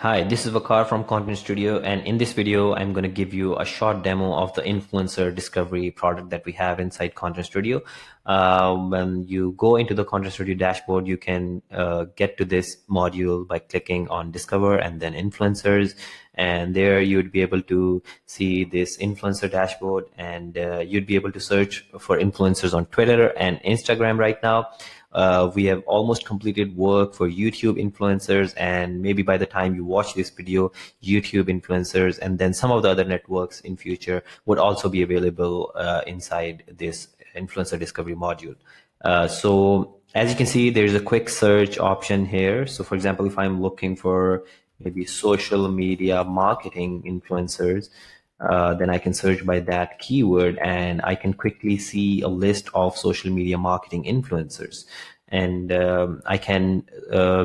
Hi, this is Vakar from Content Studio, and in this video, I'm going to give you a short demo of the influencer discovery product that we have inside Content Studio. When you go into the Content Studio dashboard, you can get to this module by clicking on Discover and then Influencers, and there you'd be able to see this influencer dashboard, and you'd be able to search for influencers on Twitter and Instagram right now. We have almost completed work for YouTube influencers, and maybe by the time you watch this video, YouTube influencers and then some of the other networks in future would also be available inside this influencer discovery module. So as you can see, there's a quick search option here. So for example, if I'm looking for maybe social media marketing influencers, then I can search by that keyword and I can quickly see a list of social media marketing influencers. And I can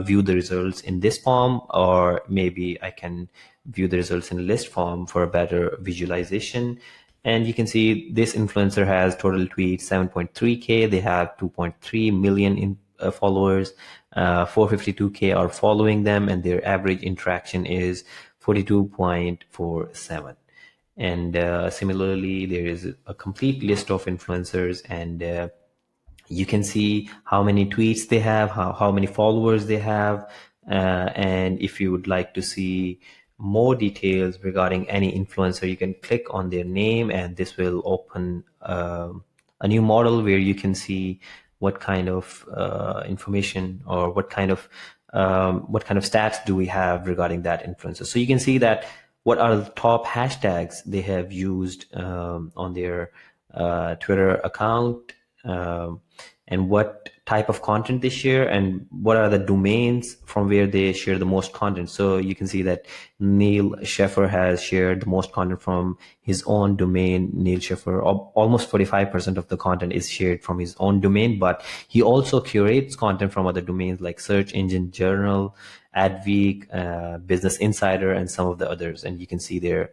view the results in this form, or maybe I can view the results in list form for a better visualization. And you can see this influencer has total tweets 7.3K. They have 2.3 million followers. 452K are following them, and their average interaction is 42.47. And similarly, there is a complete list of influencers, and you can see how many tweets they have, how many followers they have, and if you would like to see more details regarding any influencer, you can click on their name, and this will open a new model where you can see what kind of information or what kind of stats do we have regarding that influencer. So you can see that what are the top hashtags they have used on their Twitter account, and what type of content they share, and what are the domains from where they share the most content. So you can see that Neil Sheffer has shared the most content from his own domain. Neil Sheffer, almost 45% of the content is shared from his own domain, but he also curates content from other domains like Search Engine Journal, Adweek, Business Insider, and some of the others. And you can see their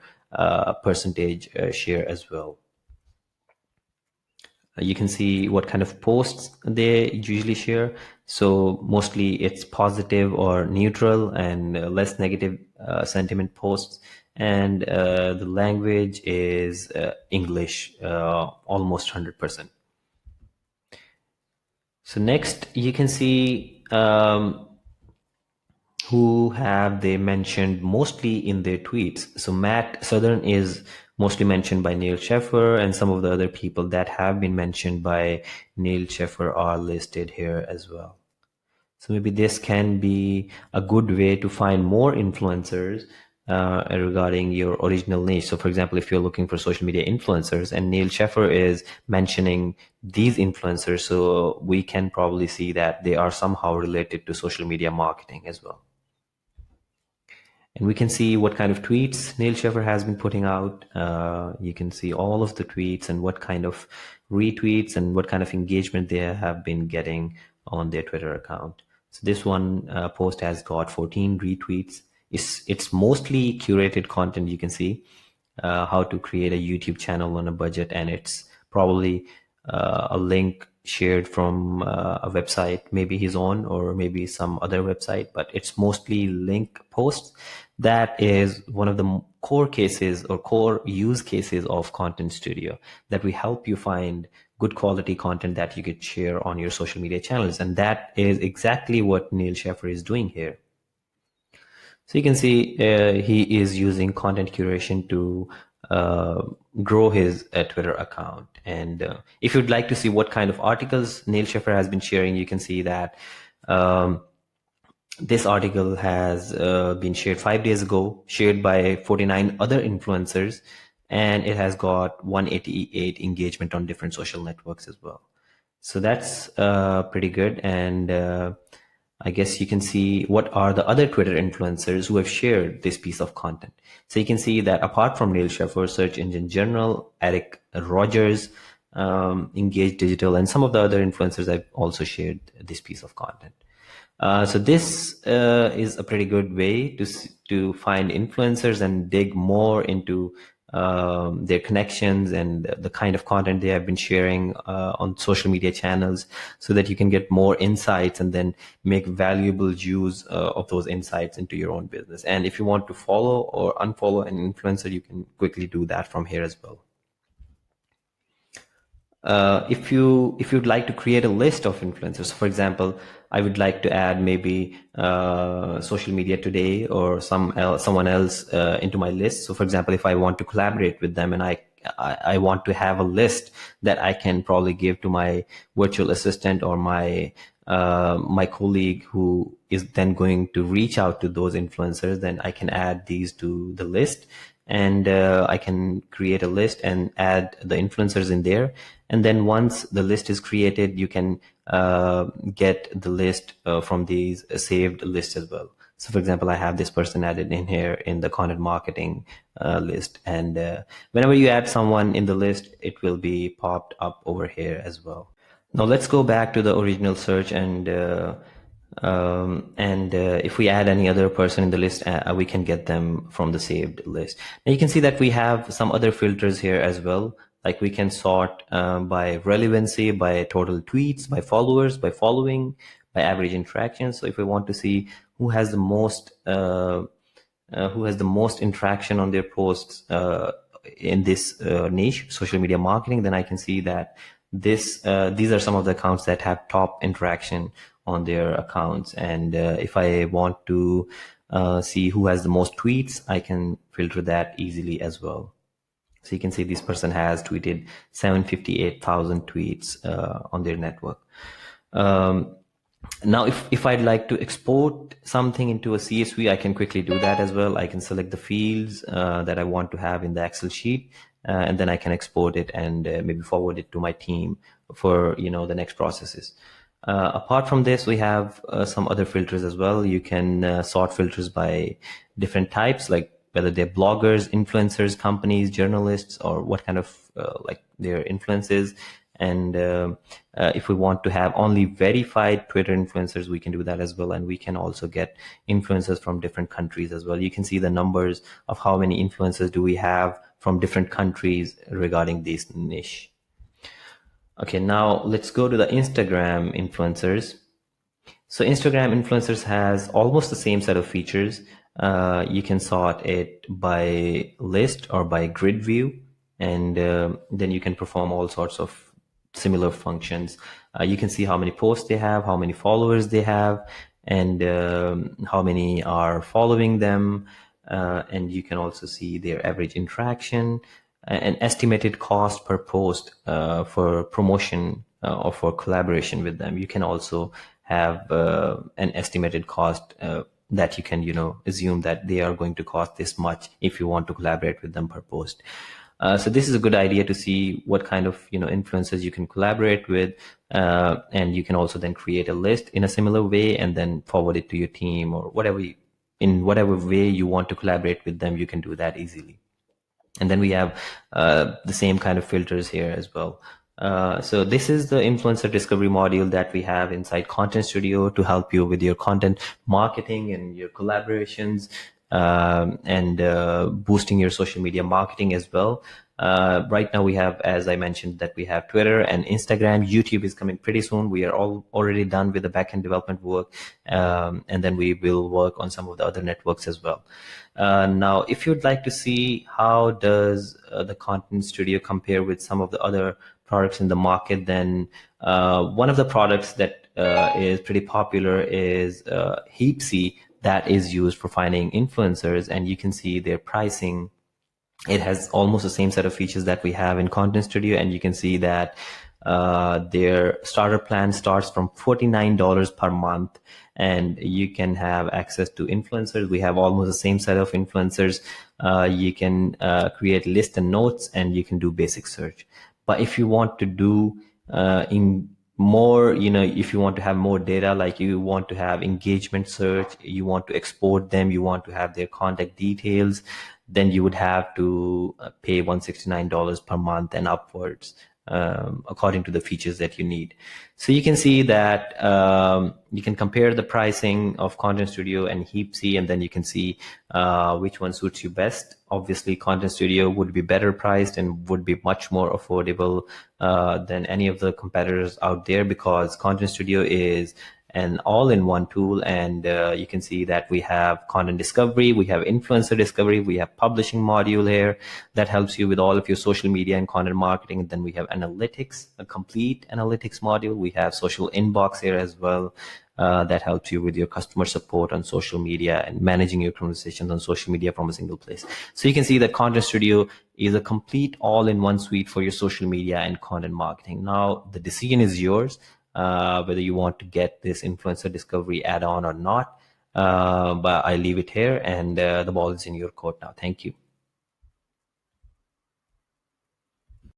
percentage share as well. You can see what kind of posts they usually share. So mostly it's positive or neutral, and less negative sentiment posts. And the language is English, almost 100%. So next you can see who have they mentioned mostly in their tweets. So Matt Southern is mostly mentioned by Neil Sheffer, and some of the other people that have been mentioned by Neil Sheffer are listed here as well. So maybe this can be a good way to find more influencers regarding your original niche. So for example, if you're looking for social media influencers and Neil Sheffer is mentioning these influencers, so we can probably see that they are somehow related to social media marketing as well. And we can see what kind of tweets Neil Sheffer has been putting out. You can see all of the tweets and what kind of retweets and what kind of engagement they have been getting on their Twitter account. So this one post has got 14 retweets. It's mostly curated content. You can see how to create a YouTube channel on a budget, and it's probably a link shared from a website, maybe his own or maybe some other website, but it's mostly link posts. That is one of the core cases or core use cases of Content Studio, that we help you find good quality content that you could share on your social media channels. And that is exactly what Neil Sheffer is doing here. So you can see he is using content curation to grow his Twitter account. And if you'd like to see what kind of articles Neil Sheffer has been sharing, you can see that this article has been shared 5 days ago, shared by 49 other influencers, and it has got 188 engagement on different social networks as well. So that's pretty good. And I guess you can see what are the other Twitter influencers who have shared this piece of content. So you can see that apart from Neil Sheffer, Search Engine Journal, Eric Rogers, Engage Digital, and some of the other influencers have also shared this piece of content. So this is a pretty good way to find influencers and dig more into their connections and the kind of content they have been sharing on social media channels, so that you can get more insights and then make valuable use of those insights into your own business. And if you want to follow or unfollow an influencer, you can quickly do that from here as well. If you'd like to create a list of influencers, for example, I would like to add maybe social media today or someone else into my list. So for example, if I want to collaborate with them and I want to have a list that I can probably give to my virtual assistant or my colleague who is then going to reach out to those influencers, then I can add these to the list, and I can create a list and add the influencers in there. And then once the list is created, you can get the list from these saved lists as well. So for example, I have this person added in here in the content marketing list. And whenever you add someone in the list, it will be popped up over here as well. Now let's go back to the original search, and if we add any other person in the list, we can get them from the saved list. Now you can see that we have some other filters here as well. Like we can sort by relevancy, by total tweets, by followers, by following, by average interactions. So if we want to see who has the most interaction on their posts in this niche, social media marketing, then I can see that these are some of the accounts that have top interaction on their accounts. And if I want to see who has the most tweets, I can filter that easily as well. So you can see this person has tweeted 758,000 tweets on their network. Now, if I'd like to export something into a CSV, I can quickly do that as well. I can select the fields that I want to have in the Excel sheet, and then I can export it and maybe forward it to my team for the next processes. Apart from this, we have some other filters as well. You can sort filters by different types, like whether they're bloggers, influencers, companies, journalists, or what kind of like their influences. And if we want to have only verified Twitter influencers, we can do that as well. And we can also get influencers from different countries as well. You can see the numbers of how many influencers do we have from different countries regarding this niche. Okay, now let's go to the Instagram influencers. So Instagram influencers has almost the same set of features. You can sort it by list or by grid view, and then you can perform all sorts of similar functions. You can see how many posts they have, how many followers they have, and how many are following them. And you can also see their average interaction, an estimated cost per post for promotion or for collaboration with them. You can also have an estimated cost that you can, assume that they are going to cost this much if you want to collaborate with them per post. So this is a good idea to see what kind of, influencers you can collaborate with. And you can also then create a list in a similar way and then forward it to your team or in whatever way you want to collaborate with them, you can do that easily. And then we have the same kind of filters here as well. So this is the influencer discovery module that we have inside ContentStudio to help you with your content marketing and your collaborations and boosting your social media marketing as well. Right now we have, as I mentioned, that we have Twitter and Instagram. YouTube is coming pretty soon. We are already done with the backend development work, and then we will work on some of the other networks as well. Now, if you'd like to see how does the ContentStudio compare with some of the other products in the market, then one of the products that is pretty popular is Heapsy, that is used for finding influencers, and you can see their pricing. It has almost the same set of features that we have in ContentStudio, and you can see that their starter plan starts from $49 per month, and you can have access to influencers. We have almost the same set of influencers. You can create lists and notes, and you can do basic search. But if you want to do in more, if you want to have more data, like you want to have engagement search, you want to export them, you want to have their contact details, then you would have to pay $169 per month and upwards according to the features that you need. So you can see that you can compare the pricing of Content Studio and Heapsy, and then you can see which one suits you best. Obviously, Content Studio would be better priced and would be much more affordable than any of the competitors out there, because Content Studio is an all-in-one tool, and you can see that we have content discovery, we have influencer discovery, we have publishing module here that helps you with all of your social media and content marketing. And then we have analytics, a complete analytics module. We have social inbox here as well. That helps you with your customer support on social media and managing your conversations on social media from a single place. So you can see that Content Studio is a complete all-in-one suite for your social media and content marketing. Now, the decision is yours, whether you want to get this influencer discovery add-on or not. But I leave it here, and the ball is in your court now. Thank you.